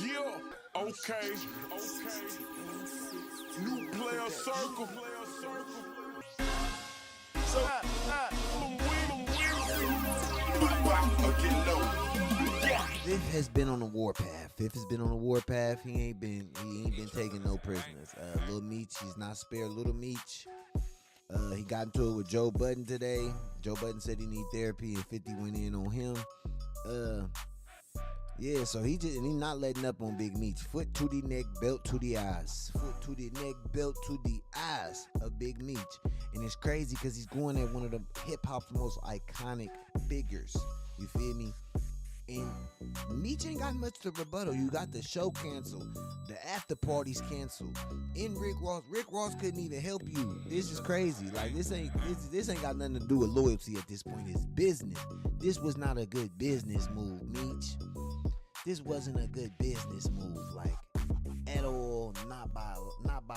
Yeah, okay. New player circle. So, Fifth has been on the warpath. He ain't been taking no prisoners. Lil Meech, he's not spared Little Meech. He got into it with Joe Budden today. Joe Budden said he need therapy, and 50 went in on him. Yeah, so he not letting up on Big Meech. Foot to the neck, belt to the eyes. Foot to the neck, belt to the eyes of Big Meech. And it's crazy because he's going at one of the hip-hop's most iconic figures. You feel me? And Meech ain't got much to rebuttal. You got the show canceled. The after parties canceled. In Rick Ross couldn't even help you. This is crazy. Like this ain't got nothing to do with loyalty at this point. It's business. This was not a good business move, Meech. This wasn't a good business move, like at all. Not by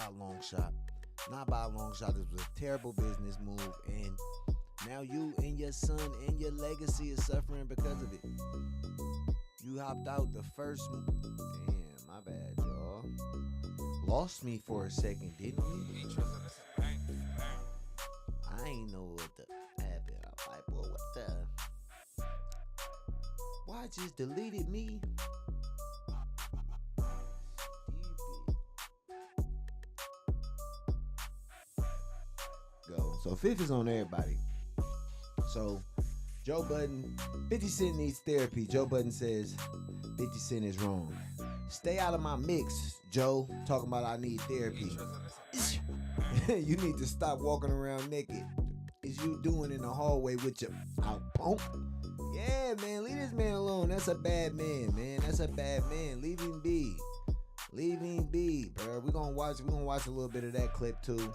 a long shot. Not by a long shot. This was a terrible business move, and now you and your son and your legacy is suffering because of it. You hopped out the first. Damn, my bad, y'all. Lost me for a second, didn't we? I ain't know what the happened. I'm like, boy, what the? Why just deleted me? Go. So Fifth is on everybody. So Joe Budden, 50 Cent needs therapy. Joe Budden says 50 Cent is wrong. Stay out of my mix, Joe. Talking about I need therapy. You need to stop walking around naked. Is you doing in the hallway with your pump? Yeah, man, leave this man alone. That's a bad man. That's a bad man. Leave him be. Leave him be, bro. We're gonna watch a little bit of that clip too.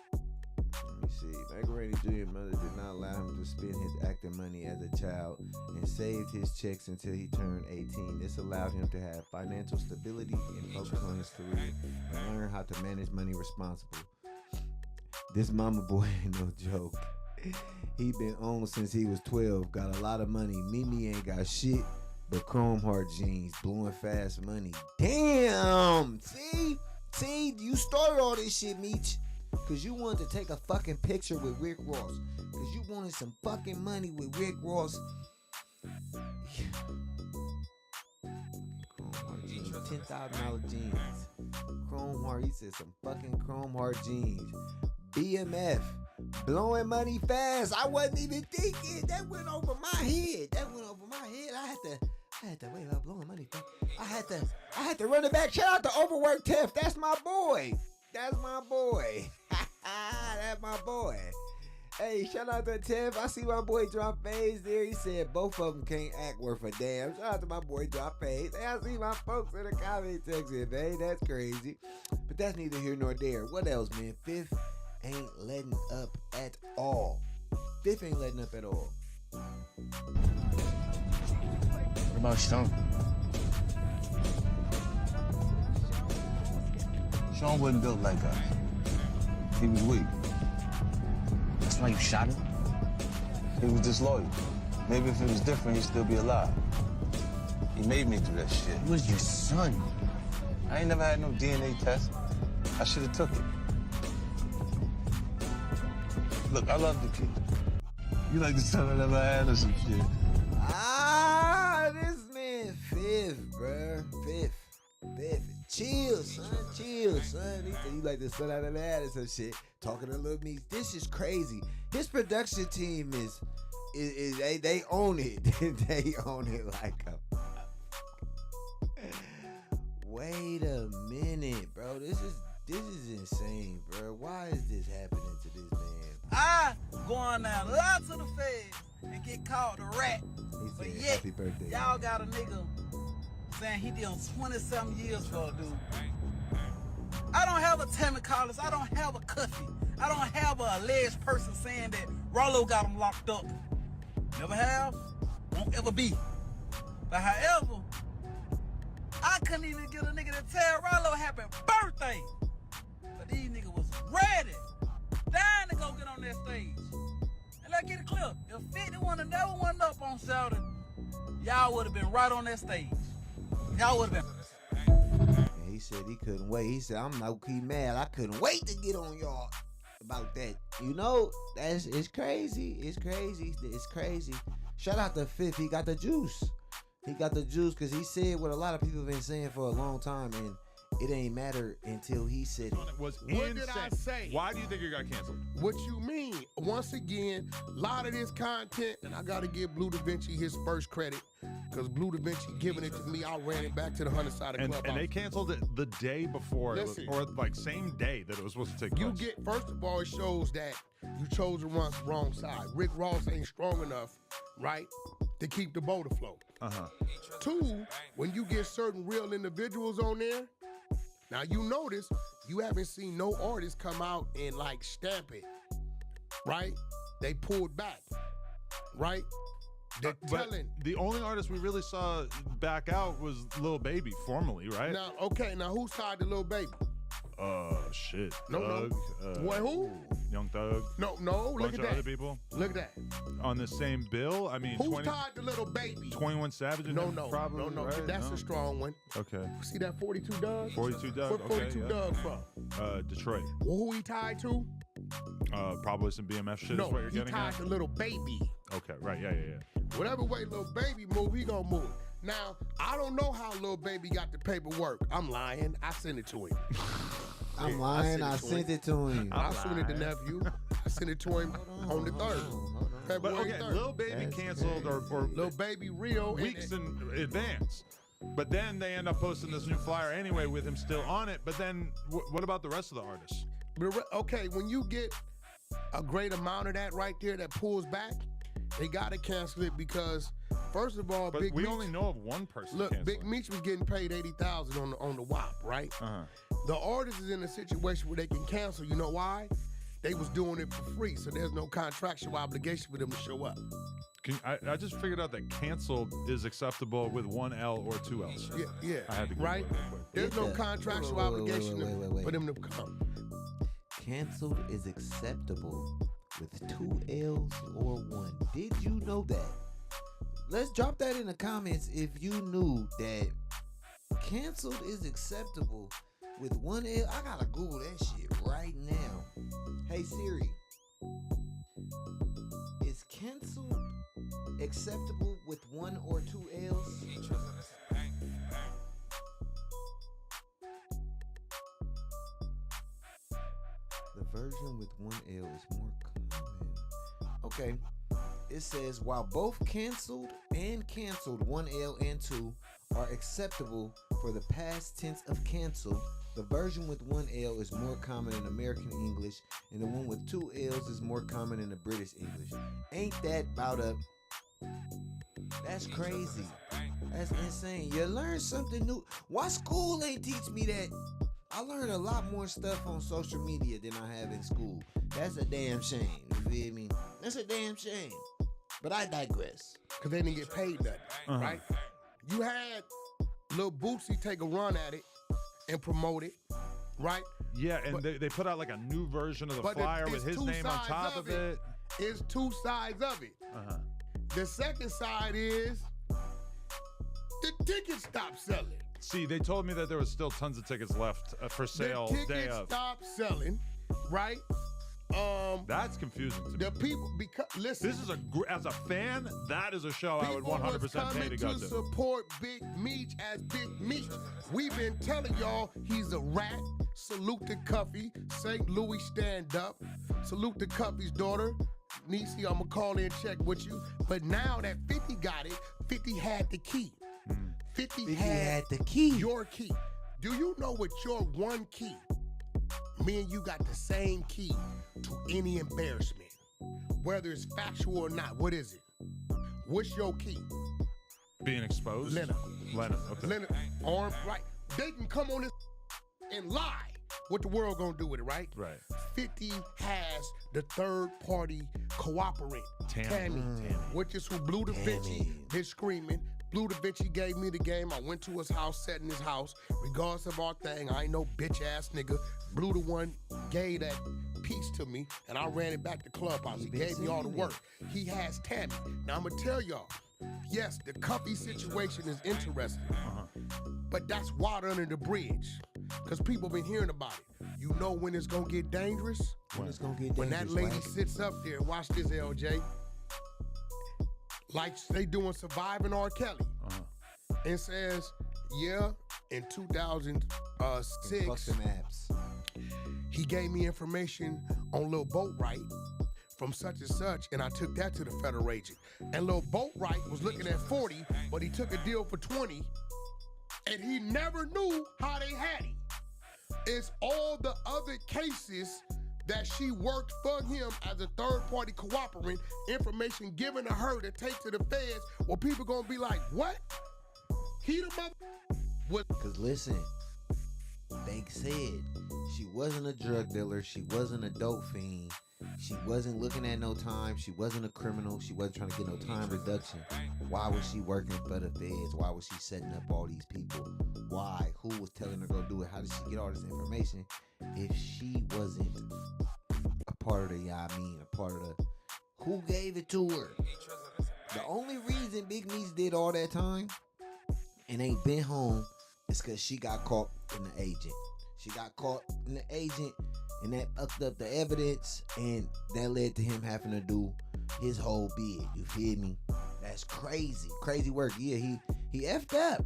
Let me see. Macaroni Jr.'s mother did not allow him to spend his acting money as a child and saved his checks until he turned 18. This allowed him to have financial stability and focus on his career and learn how to manage money responsibly. This mama boy ain't no joke. He been on since he was 12, got a lot of money. Mimi ain't got shit but chrome heart jeans, blowing fast money. Damn! See, you started all this shit, Meech, because you wanted to take a fucking picture with Rick Ross. Because you wanted some fucking money with Rick Ross. Chrome heart jeans, $10,000 jeans. Chrome heart, he said some fucking chrome heart jeans. BMF. Blowing money fast. I wasn't even thinking. That went over my head. I had to wait about blowing money fast. I had to run it back. Shout out to Overwork Tef. That's my boy. That's my boy. Hey, shout out to Tef. I see my boy Drop Phase there. He said both of them can't act worth a damn. Shout out to my boy Drop Phase. Hey, I see my folks in the comment section, man. That's crazy. But that's neither here nor there. What else, man? Fifth ain't letting up at all. Fifth ain't letting up at all. What about Sean? Sean wasn't built like us. He was weak. That's why you shot him? He was disloyal. Maybe if it was different, he'd still be alive. He made me do that shit. He was your son. I ain't never had no DNA test. I should have took it. Look, I love the kid. You like the son I never had or some shit. This man Fifth, bruh. Fifth. Chill, son. He said you like the son I never had or some shit. Talking to Lil Meech. This is crazy. His production team is they own it. They own it like a... Wait a minute, bro. This is insane, bro. Why is this happening to this man? I going down lots to the feds and get called a rat. He But said, yet, happy birthday. y'all got a nigga saying he did 20-something years for a dude. I don't have a Tammy Collins. I don't have a Cuffy. I don't have a alleged person saying that Rollo got him locked up. Never have, won't ever be. But however, I couldn't even get a nigga to tell Rollo happy birthday. But these niggas was ready, dying to go get on that stage. And let's get it clear. If 50 never went up on Saturday, y'all would have been right on that stage. Y'all would have been. And he said he couldn't wait. He said, I'm low-key mad. I couldn't wait to get on y'all about that. You know, it's crazy. It's crazy. It's crazy. Shout out to Fifth. He got the juice. He got the juice because he said what a lot of people have been saying for a long time, and it ain't matter until he said it. Was What insane. did I say? Why do you think it got canceled? What you mean? Once again, a lot of this content, and I gotta give Blue Da Vinci his first credit, because Blue Da Vinci giving it to me, I ran it back to the 100 side of And Clubhouse. they canceled it the day before, Listen. or like same day that it was supposed to take You place. get, first of all, it shows that you chose the wrong side. Rick Ross ain't strong enough, right, to keep the boat afloat. Two, when you get certain real individuals on there, now you notice you haven't seen no artist come out and like stamp it, right? They pulled back, right? They're But telling. the only artist we really saw back out was Lil Baby, formerly, right? Now, okay, now who's tied to Lil Baby? Shit. No, Thug, What, who? Young Thug. No, Bunch look at of other that. people Look at that. on the same bill. I mean, Who's 20, tied to Little Baby? 21 Savage. and No, them probably, no. right? That's No? a strong one. Okay. See that 42 Doug? 42 Doug. Where Okay, 42 yeah. Doug from? Detroit. Well, who he tied to? Probably some BMF shit is No, what you're he getting tied at. to Little Baby. Okay, right. Yeah. Whatever way Lil Baby move, he gonna move. Now, I don't know how Lil Baby got the paperwork. I'm lying. I sent it to him. I'm Yeah, lying. I sent sent it to him. I sent it to nephew. I sent it to him on the 3rd. But February okay, 3rd. Lil Baby That's canceled or Lil Baby real. and weeks in advance. But then they end up posting this new flyer anyway with him still on it. But then what about the rest of the artists? Okay, when you get a great amount of that right there that pulls back, they gotta cancel it because, first of all, But Big we Meech, only know of one person look, canceling. Big Meech was getting paid $80,000 on the WAP, right? The artist is in a situation where they can cancel. You know why? They was doing it for free, so there's no contractual obligation for them to show up. I just figured out that canceled is acceptable with one L or two L's. Yeah, I had to Google right? it real quick. There's no Wait, contractual wait, obligation wait. for them to come. Canceled is acceptable with 2 L's or 1. Did you know that? Let's drop that in the comments if you knew that canceled is acceptable with 1 L. I gotta Google that shit right now. Hey Siri, is canceled acceptable with 1 or 2 L's? The version with 1 L is more common. Okay. It says while both canceled and canceled 1 L and 2 are acceptable for the past tense of cancel, the version with 1 L is more common in American English, and the one with 2 L's is more common in the British English. Ain't that about up? That's crazy. That's insane. You learn something new. Why school ain't teach me that? I learned a lot more stuff on social media than I have in school. That's a damn shame. You feel me? That's a damn shame. But I digress. Because they didn't get paid nothing, right? You had Lil Bootsy take a run at it and promote it, right? Yeah, and But- they put out like a new version of the But flyer it's with his two name on sides top of it. It's two sides of it. The second side is the tickets stopped selling. See, they told me that there was still tons of tickets left for sale The day tickets of. stopped selling, right? That's confusing to me. The people, because listen, This is as a fan, that is a show I would people 100% was pay coming to go to. support Big Meech as Big Meech. We've been telling y'all he's a rat. Salute to Cuffy, St. Louis stand up. Salute to Cuffy's daughter. Niecy, I'ma call in check with you. But now that 50 got it, 50 had the key. 50 had the key. your key. Do you know what your one key? Me and you got the same key to any embarrassment. Whether it's factual or not, what is it? What's your key? Being exposed? Leonard. Okay. Leonard, arm, right? They can come on this and lie. What the world gonna do with it, right? Right. 50 has the third party cooperant, Tammy. which is who Blue Da Vinci been screaming. Blue Da Vinci gave me the game. I went to his house, sat in his house. Regardless of our thing, I ain't no bitch ass nigga. Blue the one gave that piece to me, and I ran it back to Clubhouse. He gave me all the work. He has Tammy. Now I'm gonna tell y'all, yes, the Cuffy situation is interesting, but that's water under the bridge, because people been hearing about it. You know when it's gonna get dangerous? When it's gonna get When that dangerous, lady Wack. sits up there, watch this, LJ, like they doing Surviving R. Kelly, and says, yeah, in 2006, Fuck them apps. he gave me information on Lil Boatwright from such and such, and I took that to the federal agent. And Lil Boatwright was looking at 40, but he took a deal for 20, and he never knew how they had him. It's all the other cases that she worked for him as a third-party cooperating, information given to her to take to the feds, where people gonna be like, what? He the mother... What? Cause listen, they said she wasn't a drug dealer, she wasn't a dope fiend, she wasn't looking at no time, she wasn't a criminal, she wasn't trying to get no time reduction. Why was she working for the feds? Why was she setting up all these people? Why? Who was telling her to go do it? How did she get all this information if she wasn't a part of the, a part of the, who gave it to her? The only reason Big Meech did all that time and ain't been home is because she got caught in the agent. She got caught in the agent, and that upped up the evidence, and that led to him having to do his whole bid. You feel me? That's crazy. Crazy work. Yeah, he effed up.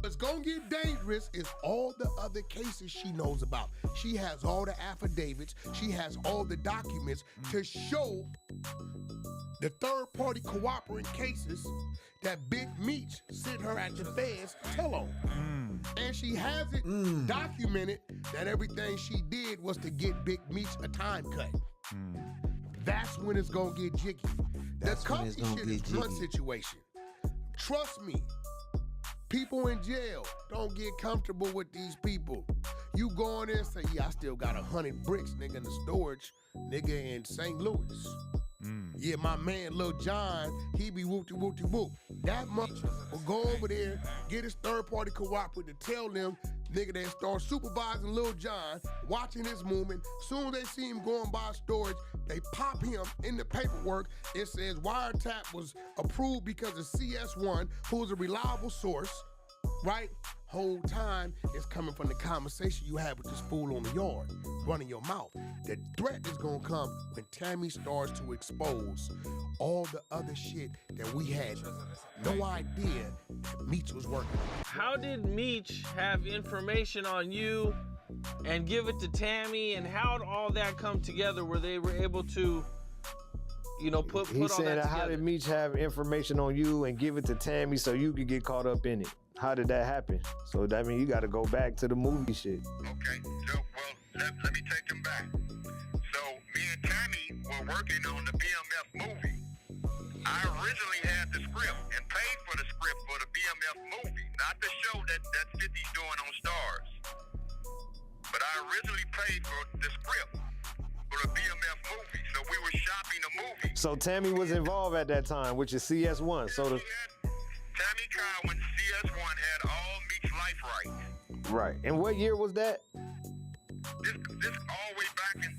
What's gonna get dangerous is all the other cases she knows about. She has all the affidavits. She has all the documents to show the third-party cooperating cases that Big Meech sent her at the feds tell on. And she has it documented that everything she did was to get Big Meech a time cut. That's when it's gonna get jiggy. That's the when it's Cuffy gonna shit is get one jiggy. situation. Trust me. People in jail don't get comfortable with these people. You go in there and say, yeah, I still got 100 bricks, nigga, in the storage, nigga, in St. Louis. Yeah, my man, Lil John, he be whoop-de-whoop-de-whoop. That mother will go over there, get his third-party cooperative to tell them, nigga, they start supervising Lil John, watching his movement. Soon as they see him going by storage, they pop him in the paperwork. It says wiretap was approved because of CS1, who's a reliable source, right? Whole time is coming from the conversation you had with this fool on the yard, running your mouth. The threat is gonna come when Tammy starts to expose all the other shit that we had no idea that Meech was working on. How did Meech have information on you and give it to Tammy, and how did all that come together where they were able to, you know, put He all said, that how together? did Meech have information on you and give it to Tammy so you could get caught up in it? How did that happen? So that means you got to go back to the movie shit. Okay, so, well, let me take them back. So, me and Tammy were working on the BMF movie. I originally had the script and paid for the script for the BMF movie, not the show that 50's doing on Stars. But I originally paid for the script for the BMF movie, so we were shopping the movie. So Tammy was involved at that time, which is CS1. So the Tammy Cowan, CS1, had all Meech's life rights. right. And what year was that? This all the way back in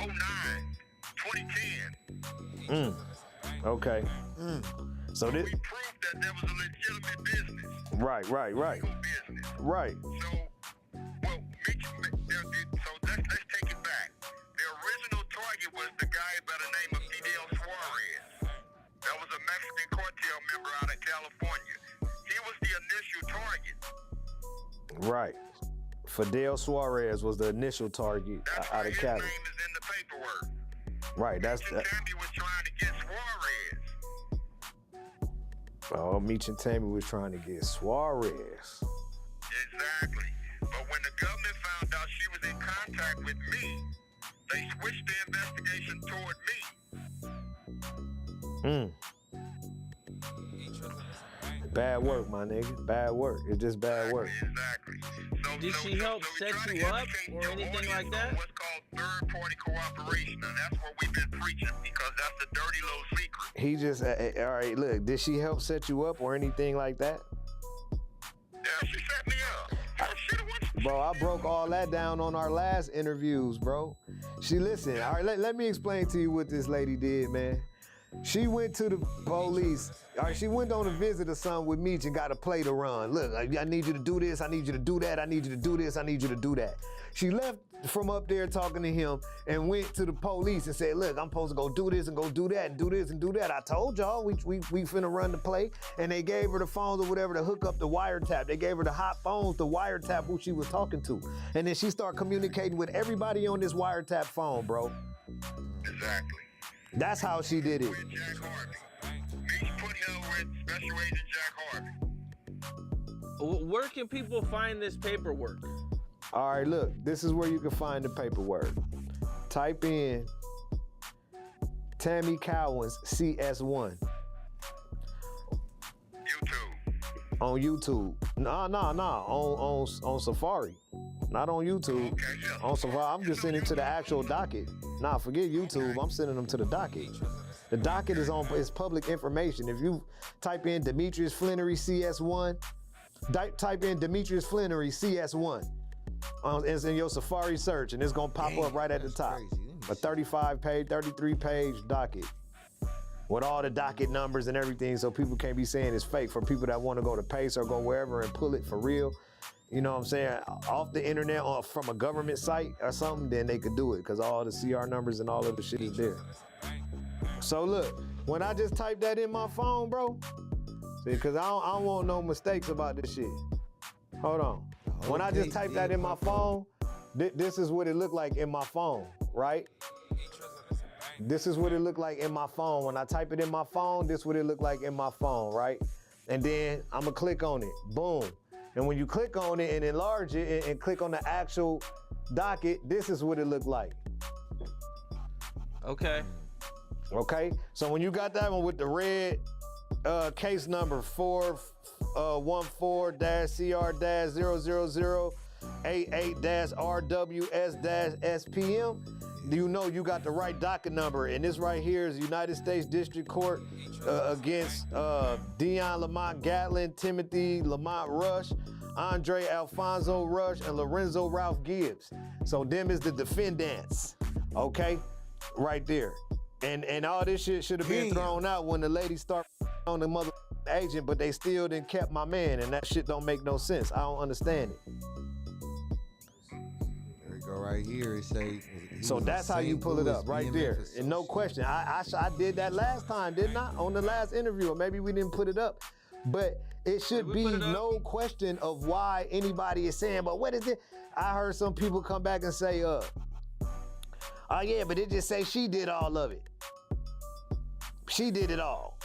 09, 2010. Okay. So We this proved that there was a legitimate business. right. Legal business. Right. So, well, Meech, so let's take it back. The original target was the guy by the name of Fidel Suarez. That was a Mexican cartel member out of California. He was the initial target. Right. Fidel Suarez was the initial target That's out why of his Cali. name is in the paperwork. Right. That's Meech and Tammy was trying to get Suarez. oh, Meech and Tammy was trying to get Suarez. Exactly. But when the government found out she was in contact with me, they switched the investigation toward me. Bad work, my nigga. Bad work. It's just bad work. Exactly. So, Did she help we set try to you up educate or your anything audience like on that? What's called third-party cooperation, and that's what we've been preaching because that's the dirty little secret. He just, all right, look, did she help set you up or anything like that? Yeah, she set me up. Bro, I broke all that down on our last interviews, bro. She listen, all right, let me explain to you what this lady did, man. She went to the police. All right, she went on a visit or something with Meech and got a play to run. Look, I need you to do this. I need you to do that. I need you to do this. I need you to do that. She left from up there talking to him and went to the police and said, look, I'm supposed to go do this and go do that and do this and do that. I told y'all we finna run the play. And they gave her the phones or whatever to hook up the wiretap. They gave her the hot phones to wiretap who she was talking to. And then she started communicating with everybody on this wiretap phone, bro. Exactly. That's how she did it. With Jack Harvey. Meech put her with Special Agent Jack Harvey. Where can people find this paperwork? All right, look, this is where you can find the paperwork. Type in Tammy Cowan's CS1. YouTube. On YouTube. Nah, on Safari. Not on YouTube. Okay, yeah. On Safari, I'm just sending it to the actual docket. Nah, forget YouTube, I'm sending them to the docket. The docket is public information. If you type in Demetrius Flannery CS1, type in Demetrius Flannery CS1. It's in your Safari search, and it's gonna pop up right at the top. A 35-page, 33-page docket with all the docket numbers and everything, so people can't be saying it's fake. For people that want to go to Pace or go wherever and pull it for real, you know what I'm saying, off the internet or from a government site or something, then they could do it because all the CR numbers and all of the shit is there. So look, when I just type that in my phone, bro, see, because I don't want no mistakes about this shit. Hold on. When I just type that in my phone, this is what it looked like in my phone, right? This is what it looked like in my phone. When I type it in my phone, this is what it looked like in my phone, right? And then I'm gonna click on it, boom. And when you click on it and enlarge it and click on the actual docket, this is what it looked like. Okay. Okay, so when you got that one with the red case number 414-CR-00088-RWS-SPM, you know you got the right docket number. And this right here is United States District Court against Dion Lamont Gatlin, Timothy Lamont Rush, Andre Alfonso Rush, and Lorenzo Ralph Gibbs. So them is the defendants, okay? Right there. And all this shit should have been thrown out when the lady started on the mother agent, but they still didn't kept my man, and that shit don't make no sense. I don't understand it. There we go right here. It say. So that's how you pull it up, right there. And no question. I did that last time, didn't I? On the last interview, or maybe we didn't put it up. But it should be no question of why anybody is saying, but what is it? I heard some people come back and say, oh yeah, but it just say she did all of it. She did it all.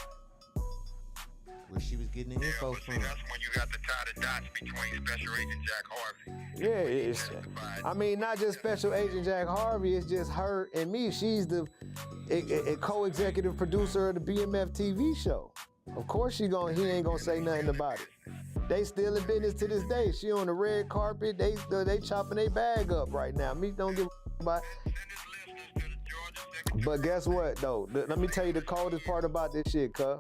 Where she was getting the info But see, from. that's when you got to tie the dots between Special Agent Jack Harvey. Yeah, I mean, not just Special Agent Jack Harvey, it's just her and me. She's the a co-executive producer of the BMF TV show. Of course he ain't gonna say nothing about it. They still in business to this day. She on the red carpet, they chopping their bag up right now. Me don't give a about it. But guess what though? Let me tell you the coldest part about this shit, cuz.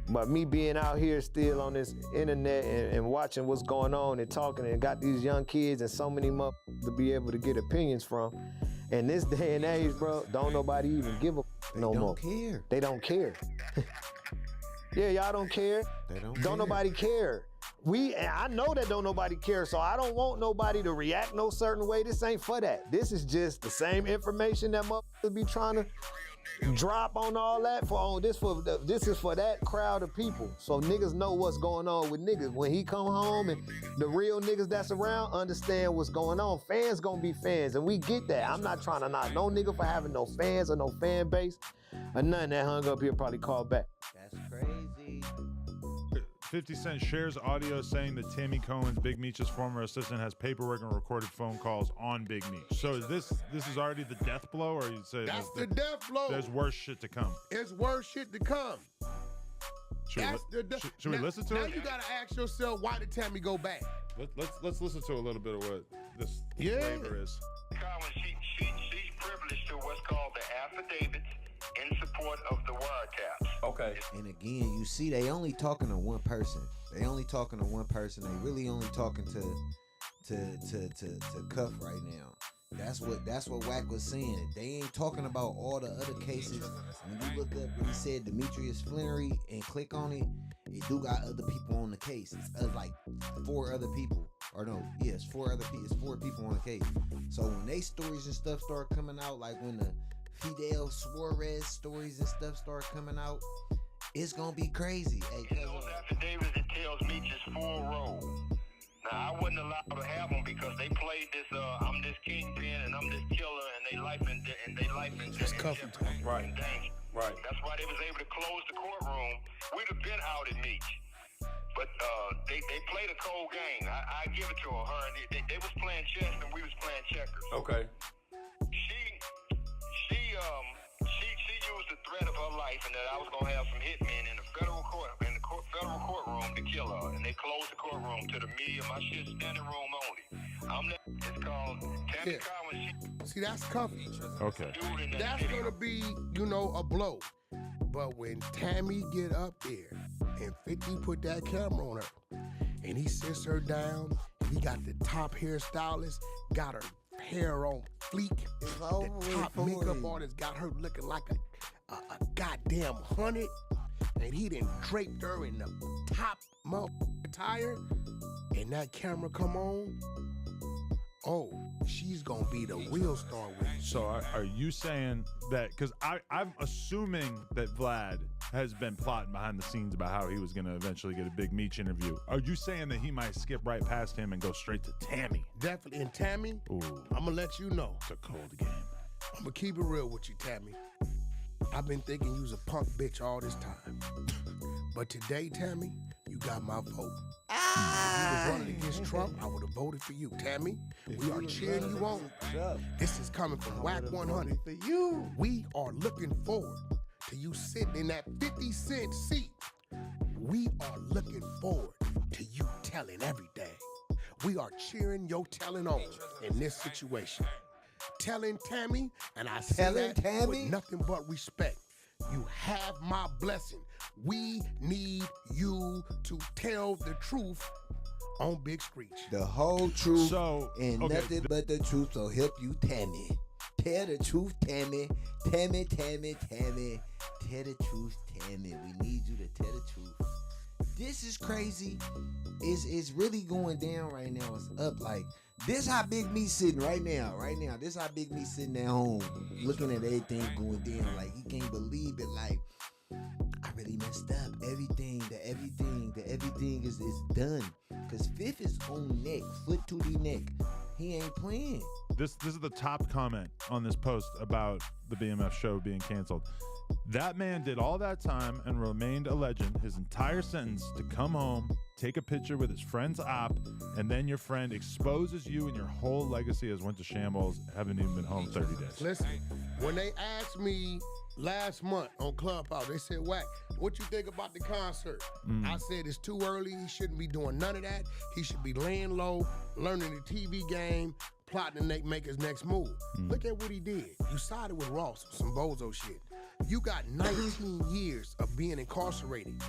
But me being out here still on this internet and watching what's going on and talking and got these young kids and so many motherfuckers to be able to get opinions from. In this day and age, bro, don't nobody even give a no more. They don't care. Yeah, y'all don't care. They don't care. Nobody care. I know that don't nobody care, so I don't want nobody to react no certain way. This ain't for that. This is just the same information that motherfuckers be trying to drop on all that this is for that crowd of people. So niggas know what's going on with niggas. When he come home and the real niggas that's around understand what's going on. Fans gonna be fans, and we get that. I'm not trying to knock no nigga for having no fans or no fan base or nothing. That hung up here probably called back. That's crazy. 50 Cent shares audio saying that Tammy Cohen's Big Meech's former assistant has paperwork and recorded phone calls on Big Meech. So is this is already the death blow, or you say that's the death blow? There's worse shit to come. It's worse shit to come. Should we listen to it? Now you gotta ask yourself, why did Tammy go back? Let's listen to a little bit of what this flavor is. She's privileged to what's called the affidavits in support of the wiretaps. Okay. And again, you see, they only talking to one person. They only talking to one person. They really only talking to Cuff right now. That's what Wack was saying. They ain't talking about all the other cases. When you look up what he said, Demetrius Flannery, and click on it, it do got other people on the case. It's like 4 other people. Or no, yeah, it's 4 other people. It's 4 people on the case. So when they stories and stuff start coming out, like when the Fidel Suarez stories and stuff start coming out, it's gonna be crazy. Hey, In those affidavits, it tells Meech's full role. Now, I wasn't allowed to have them because they played this, I'm this kingpin and I'm this killer, and they life in cuffing jeopardy, right. in danger. Right. That's why they was able to close the courtroom. We'd have been out at Meech. But they played a cold game. I give it to her. They was playing chess and we was playing checkers. Okay. She used the threat of her life and that I was gonna have some hitmen in the federal courtroom to kill her, and they closed the courtroom to the media. My shit's standing room only. It's called Tammy Collins. See, that's cuffing. Okay. That's gonna be, a blow. But when Tammy get up there and 50 put that camera on her and he sits her down and he got the top hairstylist, got her hair on fleek, the top makeup artist got her looking like a goddamn 100, and he done draped her in the top attire, and that camera come on, oh, she's gonna be the real star with you. So are you saying that, because I'm assuming that Vlad has been plotting behind the scenes about how he was going to eventually get a Big Meech interview. Are you saying that he might skip right past him and go straight to Tammy? Definitely. And Tammy, Ooh, I'm gonna let you know. it's a cold game. I'm gonna keep it real with you, Tammy. I've been thinking you was a punk bitch all this time. But today, Tammy, you got my vote. If you was running against Trump, I would have voted for you. Tammy, we are cheering you on. This is coming from Whack 100. for you. We are looking forward to you sitting in that 50-cent seat. We are looking forward to you telling everything. We are cheering your telling on in this situation. Telling Tammy, and I say Telling that Tammy? with nothing but respect. You have my blessing. We need you to tell the truth on Big Screech. The whole truth and okay, nothing but the truth. So help you, Tammy. Tell the truth, Tammy. Tammy. Tell the truth, Tammy. We need you to tell the truth. This is crazy. It's really going down right now. It's up like this. How Big Me sitting right now. This how Big Me sitting at home, looking at everything going down. Like he can't believe it. Like I really messed up. Everything is done. Cause Fifth is on neck, foot to the neck. He ain't playing. This is the top comment on this post about the BMF show being canceled. That man did all that time and remained a legend his entire sentence to come home, take a picture with his friend's op, and then your friend exposes you and your whole legacy has went to shambles, haven't even been home 30 days. Listen, when they asked me last month on Clubhouse, they said, Wack, what you think about the concert? I said it's too early. He shouldn't be doing none of that. He should be laying low, learning the TV game, plotting to make his next move. Look at what he did. You sided with Ross, some bozo shit. You got 19 years of being incarcerated.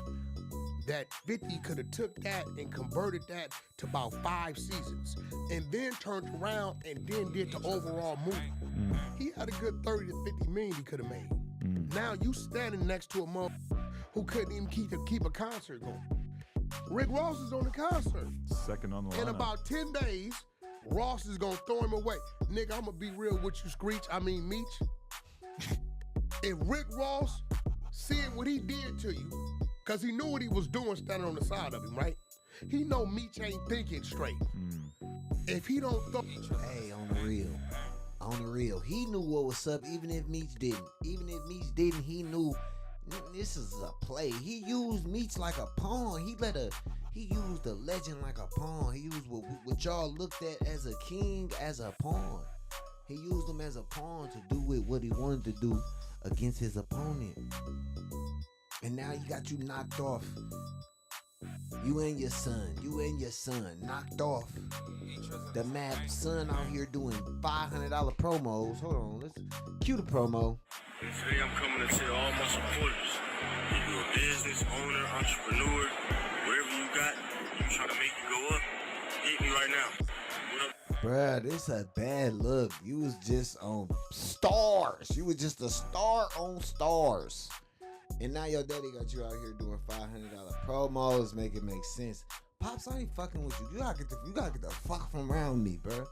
That 50 could have took that and converted that to about 5 seasons, and then turned around and then did the overall movie. He had a good 30 to 50 million he could have made. Now you standing next to a mother who couldn't even keep a concert going. Rick Ross is on the concert. Second on the lineup. In about 10 days, Ross is gonna throw him away. Nigga, I'm gonna be real with you, Meech. If Rick Ross seeing what he did to you, cause he knew what he was doing standing on the side of him, right? He know Meech ain't thinking straight. If he don't Hey, on the real, he knew what was up, even if Meech didn't. He knew this is a play. He used Meech like a pawn. He used the legend like a pawn. He used what y'all looked at as a king as a pawn. He used him as a pawn to do with what he wanted to do against his opponent. And now he got you knocked off. You and your son knocked off. The map son out here doing $500 promos. Hold on, let's cue the promo. Today I'm coming to tell all my supporters, if you're a business owner, entrepreneur, wherever you got, you trying to make it go up, hit me right now. What up? Bruh, this a bad look. You was just on stars. You was just a star on stars. And now your daddy got you out here doing $500 promos. Make it make sense. Pops, I ain't fucking with you. You gotta get the fuck from around me, bruh.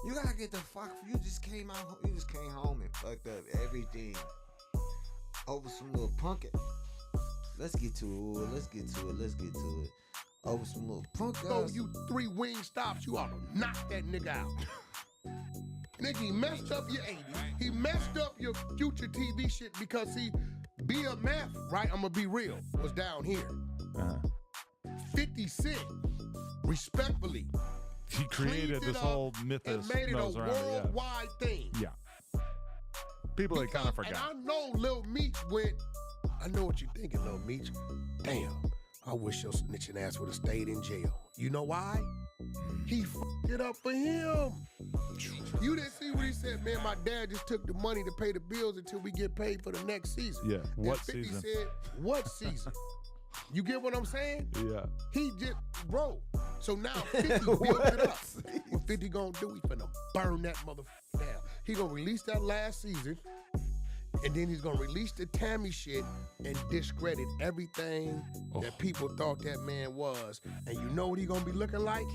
You gotta get the fuck. You just came home and fucked up everything over some little punkin'. Let's get to it. Let's get to it. Over some little punk So ass. you 3 wing stops, you ought to knock that nigga out. Nigga, he messed up your 80s. He messed up your future TV shit because he BMF, right? I'm gonna be real, was down here. 50 Cent, respectfully, He created cleaned this it up whole mythos and made it a knows around it. worldwide thing. Yeah. People that kind of And forgot. I know Lil Meech went, I know what you're thinking, Lil Meech. Damn, I wish your snitching ass would have stayed in jail. You know why? He fucked it up for him. You didn't see what he said, man, my dad just took the money to pay the bills until we get paid for the next season. Yeah, what and 50 season? said, what season? You get what I'm saying? Yeah. He just, bro. So now 50 built it up. What 50 gonna do? He finna burn that motherfucker down. He gonna release that last season, and then he's gonna release the Tammy shit and discredit everything that people thought that man was. And you know what he gonna be looking like?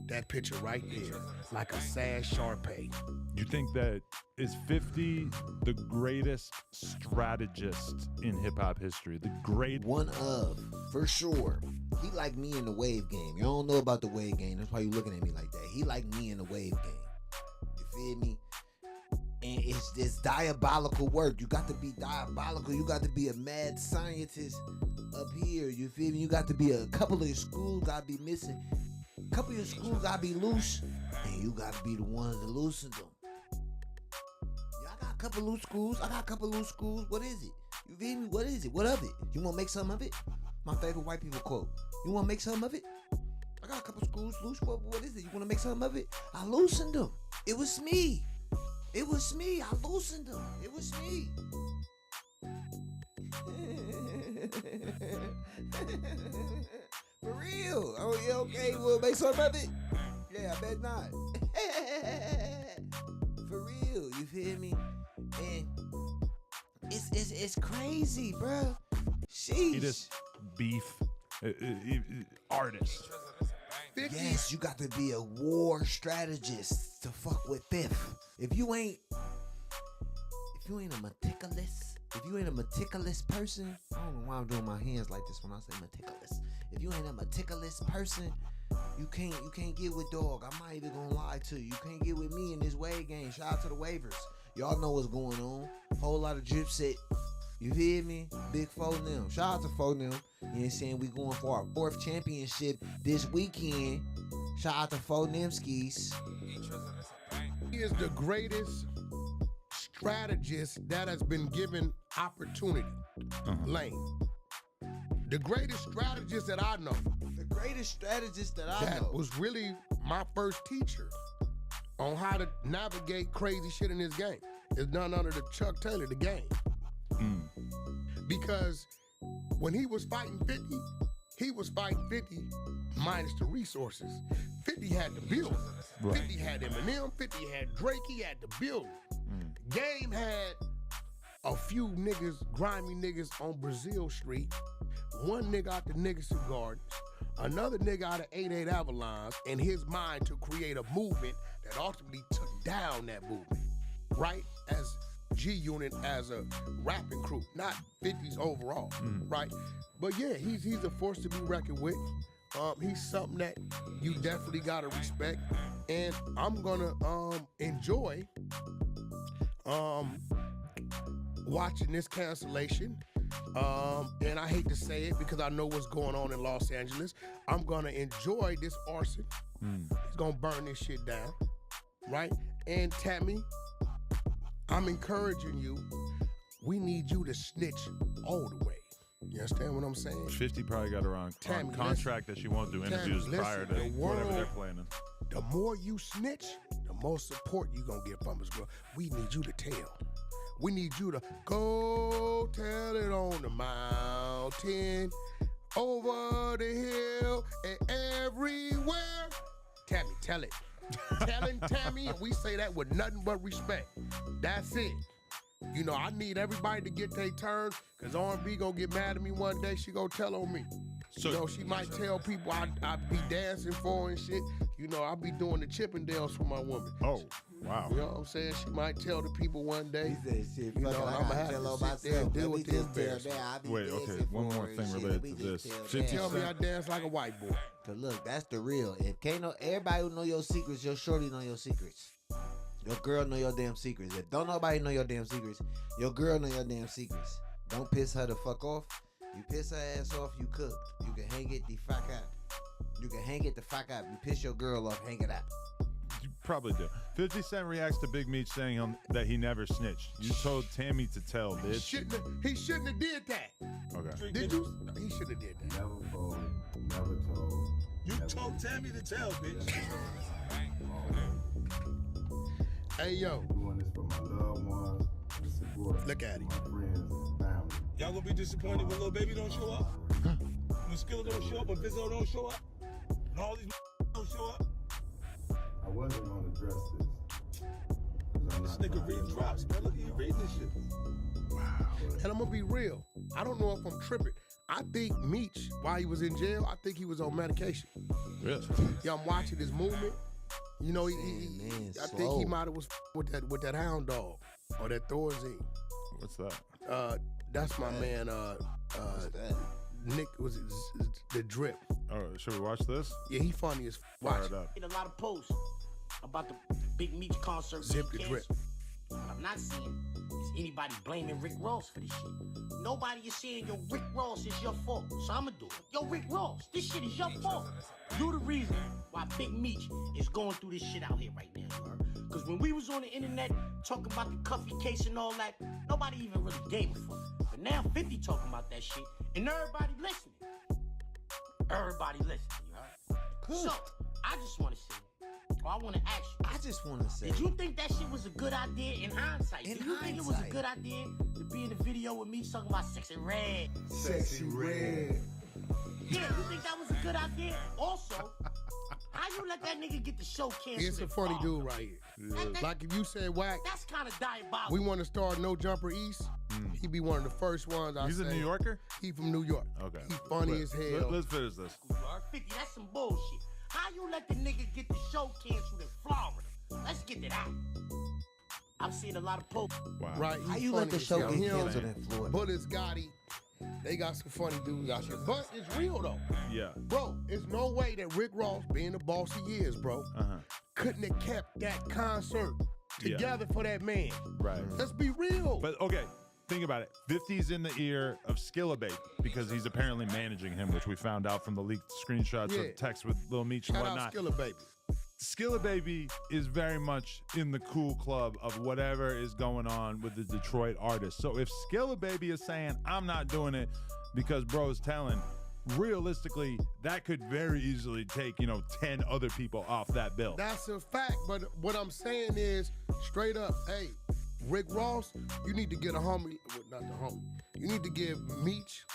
That picture right there, like a sad Sharpay. You think that is 50 the greatest strategist in hip hop history? The great One of, for sure. He like me in the wave game. You don't know about the wave game. That's why you looking at me like that. He like me in the wave game. You feel me? And it's this diabolical work. You got to be diabolical. You got to be a mad scientist up here. You feel me? You got to be a couple of your schools got to be missing. A couple of your schools got to be loose. And you got to be the ones that loosen them. Yeah, I got a couple loose schools. What is it? You feel me? What is it? What of it? You want to make something of it? My favorite white people quote. You want to make something of it? I got a couple schools loose. What is it? You want to make something of it? I loosened them. It was me. I loosened them. It was me. For real. Oh, yeah, okay. We'll make something of it. Yeah, I bet not. For real. You feel me? And it's crazy, bro. Sheesh. He just beef artist. Yes, you got to be a war strategist to fuck with Fifth. If you ain't a meticulous person, I don't know why I'm doing my hands like this when I say meticulous. If you ain't a meticulous person, you can't get with dog. I'm not even gonna lie to you. You can't get with me in this wave game. Shout out to the waivers. Y'all know what's going on. Whole lot of drip set. You hear me? Big 4 them. Shout out to 4 them. You know what I'm saying? We going for our 4th championship this weekend. Shout out to 4 them skis. He is the greatest strategist that has been given opportunity. Lane. The greatest strategist that I know. The greatest strategist that I That know. was really my first teacher on how to navigate crazy shit in this game. It's none other than Chuck Taylor, the game. Because when he was fighting 50, he was fighting 50 minus the resources. 50 had the build. Right. 50 had Eminem, 50 had Drake, he had the build. Game had a few niggas, grimy niggas on Brazil Street, one nigga out the Nickerson Gardens, another nigga out of 88 Avalons, in his mind to create a movement that ultimately took down that movement, right? As G-Unit, as a rapping crew, not 50s overall, right? But yeah, he's a force to be reckoned with. He's something that you definitely gotta respect, and I'm gonna enjoy watching this cancellation. And I hate to say it because I know what's going on in Los Angeles. I'm gonna enjoy this arson. He's gonna burn this shit down, right? And Tammy, I'm encouraging you. We need you to snitch all the way. You understand what I'm saying? 50 probably got her on Tammy, contract that she won't do interviews Tammy, prior to listen, the whatever they're world- planning. The more you snitch, the more support you gonna get from us, bro. We need you to tell. We need you to go tell it on the mountain, over the hill, and everywhere. Tammy, tell it. telling Tammy, and we say that with nothing but respect. That's it. You know, I need everybody to get their turn, because R&B gonna get mad at me one day. She gonna tell on me. So, You know, she might tell people I be dancing for her and shit. You know, I be doing the Chippendales for my woman. oh, wow. You know what I'm saying? She might tell the people one day. He said, shit, You fuck know, it, I'ma I gotta have tell to on sit there and myself. deal Let me with the just tell embarrassment. that I be Wait, okay, dancing one for more her thing and shit. related We to just this. tell 50 that. Tell me I dance like a white boy. Cause look, that's the real. If can't know everybody who know your secrets, your shorty know your secrets. Your girl know your damn secrets. If don't nobody know your damn secrets, your girl know your damn secrets. Don't piss her the fuck off. You piss her ass off, you cook. You can hang it the fuck out. You can hang it the fuck out. You piss your girl off, hang it out. You probably do. 50 Cent reacts to Big Meech saying that he never snitched. You told Tammy to tell, He bitch. shouldn't have did that. Okay. Did you? He shouldn't have did that. Never told, never told. You told Tammy to tell, bitch. Hey, yo, Doing this for my loved ones, to support look at him. my friends and family. Y'all gonna be disappointed when Lil Baby don't show up? When Skilla don't show up, when Bizzo don't show up? And all these don't show up? I wasn't gonna address this. 'Cause I'm This not nigga trying reading to- drops, man. Look at you reading this shit. And I'm gonna be real. I don't know if I'm tripping. I think Meech, while he was in jail, I think he was on medication. Really? Yeah, I'm watching his movement. You know, Man, I think slow. he might have was with that hound dog or that Thorazine. What's that? That's my man. What's that? Nick was the drip. Oh, should we watch this? Yeah, he funny as Fire watch it up. Made a lot of posts about the Big Meech concert. Zip being the drip. canceled. What I'm not seeing is anybody blaming Rick Ross for this shit. Nobody is saying, yo, Rick Ross is your fault, so I'ma do it. Yo, Rick Ross, this shit is your fault. You the reason why Big Meech is going through this shit out here right now, you heard? Because when we was on the internet talking about the Cuffy case and all that, nobody even really gave a fuck. But now 50 talking about that shit, and everybody listening. Everybody listening, you heard? Good. So, I just want to say, or I want to ask you, I just want to say, did you think that shit was a good idea in hindsight? In Do you think it was a hindsight. good idea to be in a video with me talking about sex and red? Sexy red. Yeah, you think that was a good idea? Also, how you let that nigga get the show canceled? He's a in funny Florida? dude right here. That- Like if you said whack, that's kind of diabolical. we want to start No Jumper East. He be one of the first ones. He's a New Yorker? He from New York. Okay. He funny as hell. Let's finish this. 50, that's some bullshit. How you let the nigga get the show canceled in Florida? Let's get to that. I've seen a lot of posts. Wow. Right? how he you let funny the as show hell. get Him, canceled in Florida? Bullet Scotty. They got some funny dudes out here. But it's real though. Yeah. Bro, there's no way that Rick Ross, being the boss he is, bro, couldn't have kept that concert Yeah. together for that man. Right. Let's be real. But okay, think about it. 50's in the ear of Skilla Baby because he's apparently managing him, which we found out from the leaked screenshots Yeah. of text with Lil Meech and Shout whatnot. out Skilla Baby. Skilla Baby is very much in the cool club of whatever is going on with the Detroit artists. So if Skilla Baby is saying, I'm not doing it because bro's telling, realistically, that could very easily take, 10 other people off that bill. That's a fact, but what I'm saying is, straight up, hey, Rick Ross, you need to get a homie, well, not the homie, you need to give Meech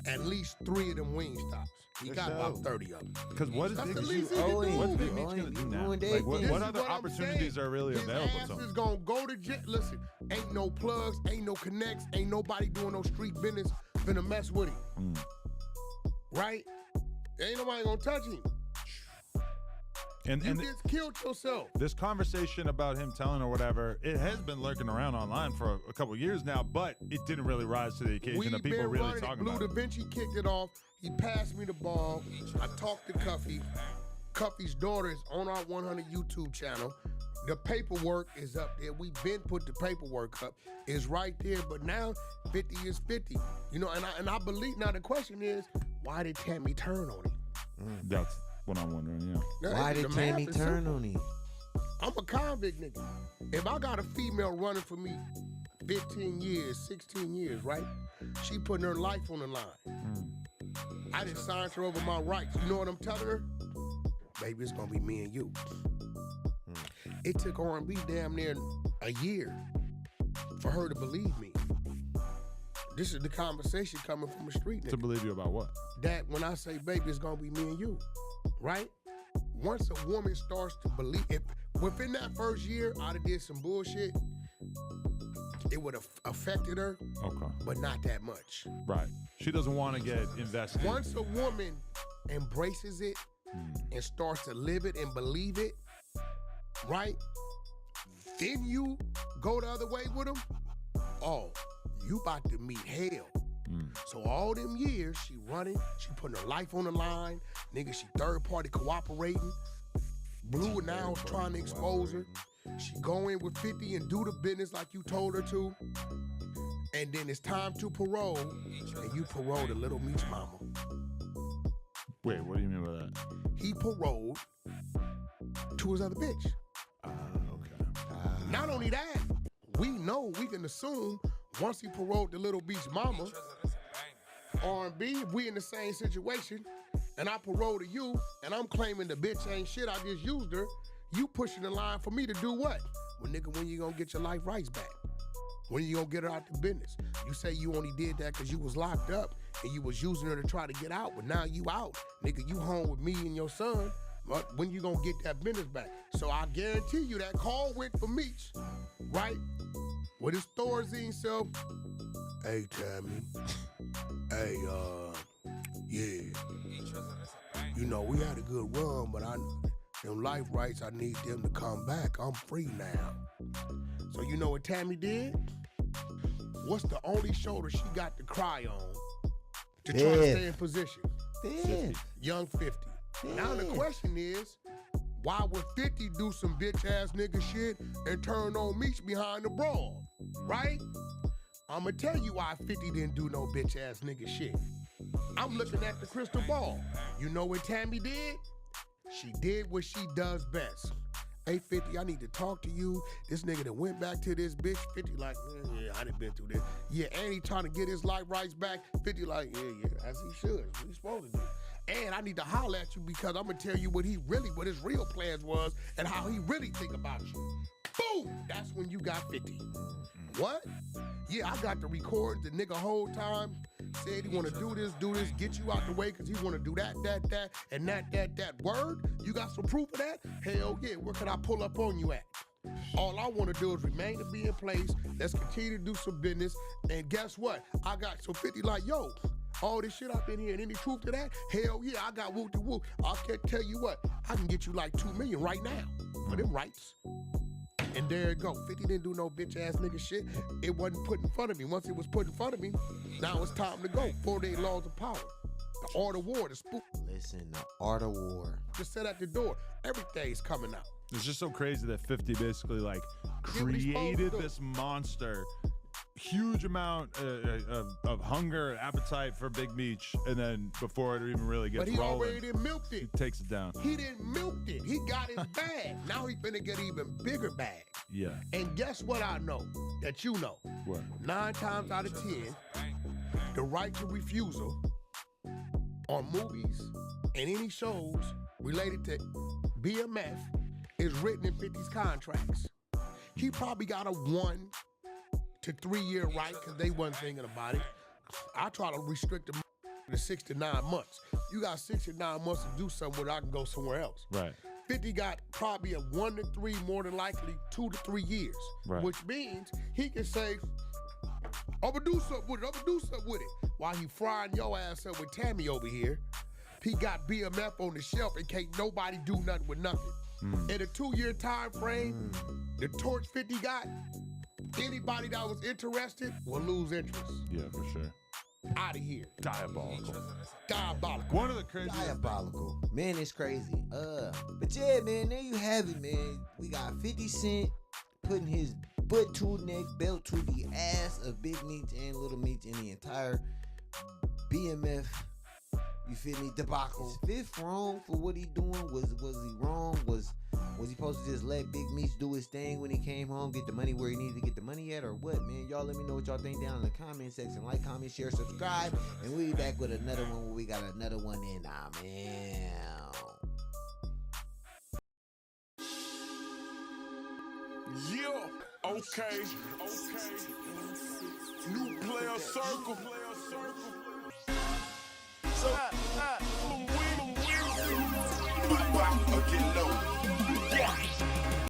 at least 3 of them wing stops. He got about 30 of them. Because what is That's Big the Meech? least he can do. What's Big You Meech owe gonna him. do You now? ruined Like, what everything. This is other what I'm opportunities saying. are really His available ass to him? is gonna go to jail. Listen, ain't no plugs, ain't no connects, ain't nobody doing no street business finna mess with him. Right? Ain't nobody gonna touch him. And You just killed yourself. this conversation about him telling or whatever, it has been lurking around online for a couple years now, but it didn't really rise to the occasion We've that people been really running it. talking Blue about Da it. Vinci kicked it off. He passed me the ball. I talked to Cuffy. Cuffy's daughter is on our 100 YouTube channel. The paperwork is up there. We've been put the paperwork up. It's right there, but now 50 is 50. And I believe, now the question is, why did Tammy turn on him? That's what I'm wondering, yeah. Now, Why the did math Tammy is turn simple. on him? I'm a convict nigga. If I got a female running for me 15 years, 16 years, right? She putting her life on the line. I didn't sign her over my rights. You know what I'm telling her? Baby, it's gonna be me and you. It took R&B damn near a year for her to believe me. This is the conversation coming from a street To nigga. believe you about what? That when I say, baby, it's gonna be me and you, right? once a woman starts to believe, if within that first year I'd have did some bullshit, it would have affected her, Okay. but not that much. Right. She doesn't want to get invested. Once a woman embraces it and starts to live it and believe it, right? Then you go the other way with them. Oh, you about to meet hell. So all them years she running, she putting her life on the line. Nigga, she third party cooperating. Blue now trying to expose her. She go in with 50 and do the business like you told her to. And then it's time to parole, and you parole the little Meech mama. Wait, what do you mean by that? He paroled to his other bitch. Okay. Not only that, we know, we can assume once he paroled the little Meech mama, R&B, if we in the same situation, and I parole to you, and I'm claiming the bitch ain't shit, I just used her, you pushing the line for me to do what? Well, nigga, when you gonna get your life rights back? When you gonna get her out the business? You say you only did that because you was locked up and you was using her to try to get out, but now you out. Nigga, you home with me and your son. But when you gonna get that business back? So I guarantee you that call went for Meech, right? With his Thorazine self. Hey, Tammy. Hey, yeah. You know, we had a good run, but them life rights, I need them to come back. I'm free now. So you know what Tammy did? What's the only shoulder she got to cry on to try to stay in position? 50. Young 50. Now the question is, why would 50 do some bitch ass nigga shit and turn on Meech behind the brawl? Right? I'ma tell you why 50 didn't do no bitch ass nigga shit. I'm looking at the crystal ball. You know what Tammy did? She did what she does best. Hey, 50, I need to talk to you. This nigga that went back to this bitch, 50 like, yeah, I done been through this. Yeah, and he trying to get his life rights back. 50 like, yeah, as he should. That's what he's supposed to do. And I need to holler at you because I'm gonna tell you what his real plans was and how he really think about you. Boom! That's when you got 50. What? Yeah, I got the record the nigga whole time. Said he wanna do this, get you out the way because he wanna do that, and that. Word? You got some proof of that? Hell yeah, where can I pull up on you at? All I wanna do is remain to be in place. Let's continue to do some business. And guess what? I got so 50 like, yo, all this shit up in here and any truth to that? Hell yeah, I got whoop-de-whoop. I can tell you what, I can get you like 2 million right now for them rights. And there it go. 50 didn't do no bitch ass nigga shit. It wasn't put in front of me. Once it was put in front of me, now it's time to go. 4-day laws of power. The art of war, the spook. Listen, the art of war. Just set at the door. Everything's coming out. It's just so crazy that 50 basically like created this monster, huge amount of hunger, appetite for Big Meech, and then before it even really gets rolling, but he already didn't milk it. He takes it down. He didn't milk it. He got his bag. Now he finna get even bigger bag. Yeah. And guess what I know that you know? What? 9 times out of 10, the right to refusal on movies and any shows related to BMF is written in 50's contracts. He probably got a 1 to 3 year right because they wasn't thinking about it. I try to restrict them to 6 to 9 months. You got 6 to 9 months to do something where I can go somewhere else. Right. 50 got probably a 1 to 3, more than likely 2 to 3 years. Right. Which means he can say, I'm gonna do something with it. While he frying your ass up with Tammy over here, he got BMF on the shelf and can't nobody do nothing with nothing. In a 2-year time frame, the torch 50 got, anybody that was interested will lose interest. Yeah, for sure. Out of here. Diabolical. Diabolical. One of the craziest. Diabolical. Man, it's crazy. But yeah, man, there you have it, man. We got 50 Cent putting his butt to neck belt to the ass of Big Meech and Little Meech in the entire BMF, you feel me, debacle. Is Fifth wrong for what he doing? Was he wrong? Was he supposed to just let Big Meech do his thing when he came home, get the money where he needed to get the money at, or what, man? Y'all let me know what y'all think down in the comment section. Like, comment, share, subscribe, and we'll be back with another one where we got another one in our man. Yeah, okay. New player circle. So, pop or get low. Yeah.